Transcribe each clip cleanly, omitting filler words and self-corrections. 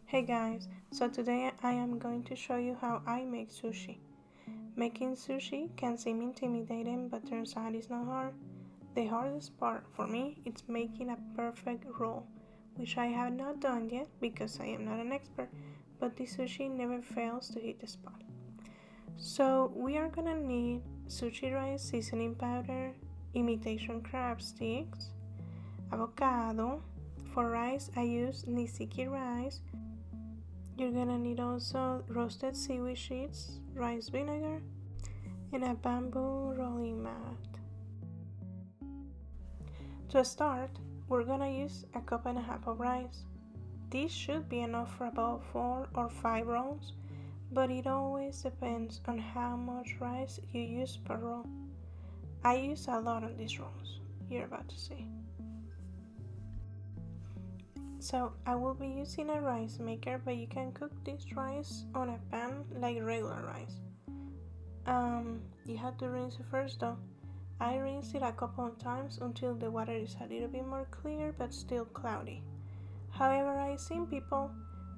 Hey guys, so today I am going to show you how I make sushi. Making sushi can seem intimidating, but turns out it's not hard. The hardest part for me is making a perfect roll, which I have not done yet because I am not an expert, but the sushi never fails to hit the spot. So we are gonna need sushi rice seasoning powder, imitation crab sticks, avocado. For rice I use Nisiki rice. You're gonna need also roasted seaweed sheets, rice vinegar, and a bamboo rolling mat. To start, we're gonna use a cup and a half of rice. This should be enough for about 4 or 5 rolls, but it always depends on how much rice you use per roll. I use a lot on these rolls, you're about to see. So I will be using a rice maker, but you can cook this rice on a pan like regular rice. You have to rinse it first though. I rinse it a couple of times until the water is a little bit more clear but still cloudy. However, I've seen people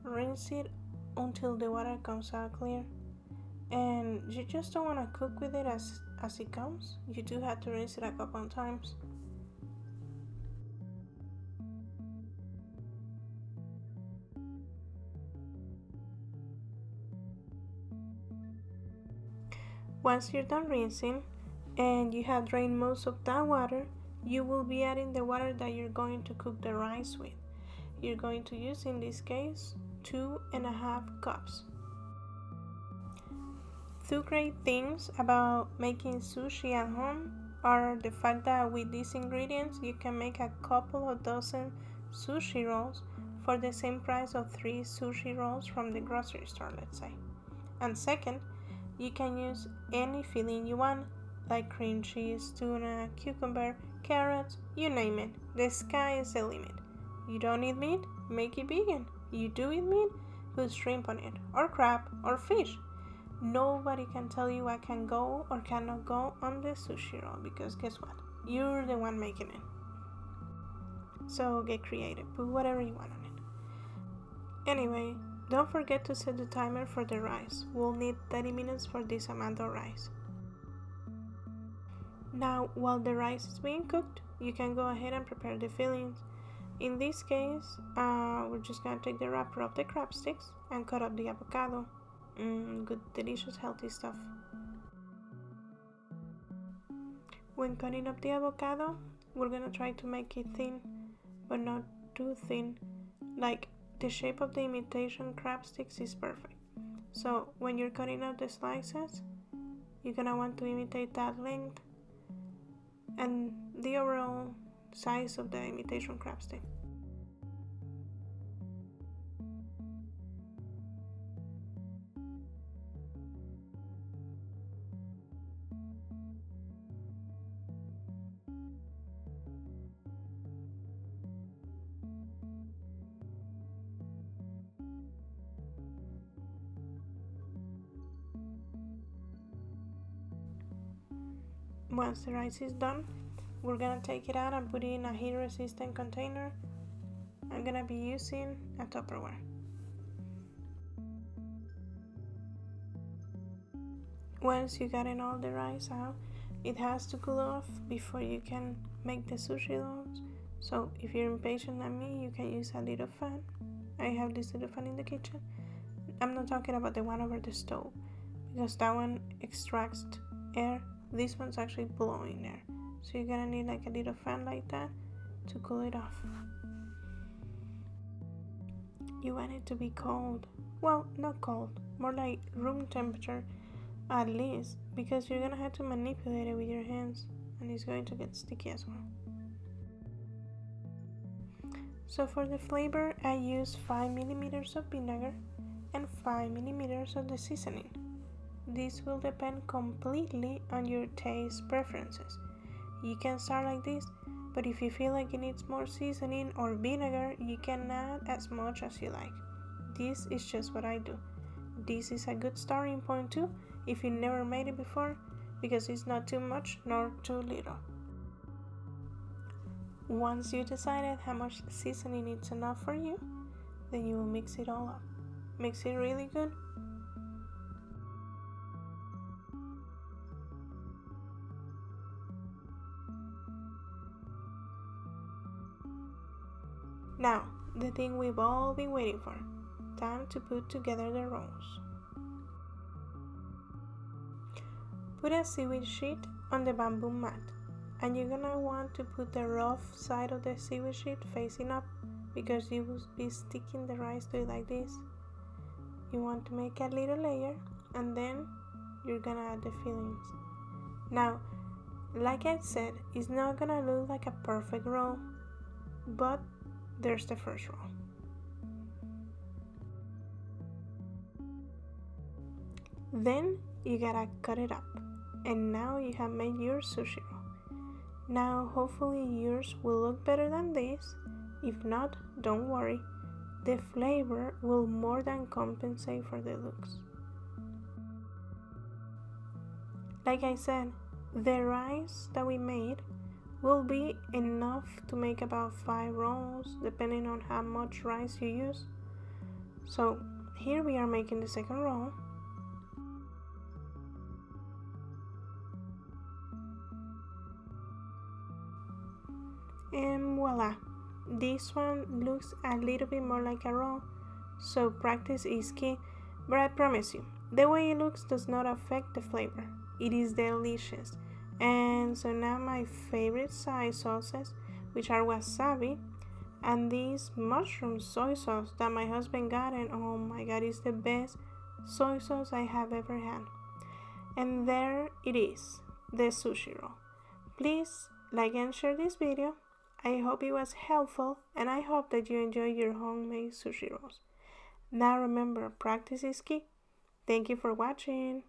rinse it until the water comes out clear. And you just don't want to cook with it as it comes. You do have to rinse it a couple of times. Once you're done rinsing and you have drained most of that water, you will be adding the water that you're going to cook the rice with. You're going to use, in this case, 2.5 cups. Two great things about making sushi at home are the fact that with these ingredients you can make a couple of dozen sushi rolls for the same price of 3 sushi rolls from the grocery store, let's say. And second, you can use any filling you want, like cream cheese, tuna, cucumber, carrots, you name it. The sky is the limit. You don't eat meat? Make it vegan. You do eat meat? Put shrimp on it, or crab, or fish. Nobody can tell you what can go or cannot go on the sushi roll, because guess what? You're the one making it. So get creative. Put whatever you want on it. Anyway, don't forget to set the timer for the rice. We'll need 30 minutes for this amount of rice. Now, while the rice is being cooked, you can go ahead and prepare the fillings. In this case, we're just going to take the wrapper of the crab sticks and cut up the avocado. Good, delicious, healthy stuff. When cutting up the avocado, we're going to try to make it thin, but not too thin. Like, the shape of the imitation crab sticks is perfect. So when you're cutting out the slices, you're gonna want to imitate that length and the overall size of the imitation crab stick. Once the rice is done, we're gonna take it out and put it in a heat resistant container. I'm gonna be using a Tupperware. Once you gotten all the rice out, it has to cool off before you can make the sushi rolls. So if you're impatient like me, you can use a little fan. I have this little fan in the kitchen. I'm not talking about the one over the stove, because that one extracts air. This one's actually blowing air. So you're gonna need like a little fan like that to cool it off. You want it to be cold. Well, not cold, more like room temperature at least, because you're gonna have to manipulate it with your hands and it's going to get sticky as well. So for the flavor, I use 5 milliliters of vinegar and 5 milliliters of the seasoning. This will depend completely on your taste preferences. You can start like this, but if you feel like it needs more seasoning or vinegar, you can add as much as you like. This is just what I do. This is a good starting point too if you never made it before, because it's not too much nor too little. Once you decided how much seasoning is enough for you, Then you will mix it all up. Mix it really good. Now, the thing we've all been waiting for. Time to put together the rolls. Put a seaweed sheet on the bamboo mat, and you're gonna want to put the rough side of the seaweed sheet facing up because you will be sticking the rice to it like this. You want to make a little layer, and then you're gonna add the fillings. Now, like I said, it's not gonna look like a perfect roll, but there's the first roll. Then you gotta cut it up, and now you have made your sushi roll. Now hopefully yours will look better than this. If not, don't worry, the flavor will more than compensate for the looks. Like I said, the rice that we made will be enough to make about 5 rolls depending on how much rice you use. So here we are making the second roll. And voila, this one looks a little bit more like a roll, so practice is key, but I promise you, the way it looks does not affect the flavor. It is delicious. And so now my favorite side sauces, which are wasabi, and this mushroom soy sauce that my husband got, and oh my god, it's the best soy sauce I have ever had. And there it is, the sushi roll. Please like and share this video. I hope it was helpful, and I hope that you enjoy your homemade sushi rolls. Now remember, practice is key. Thank you for watching.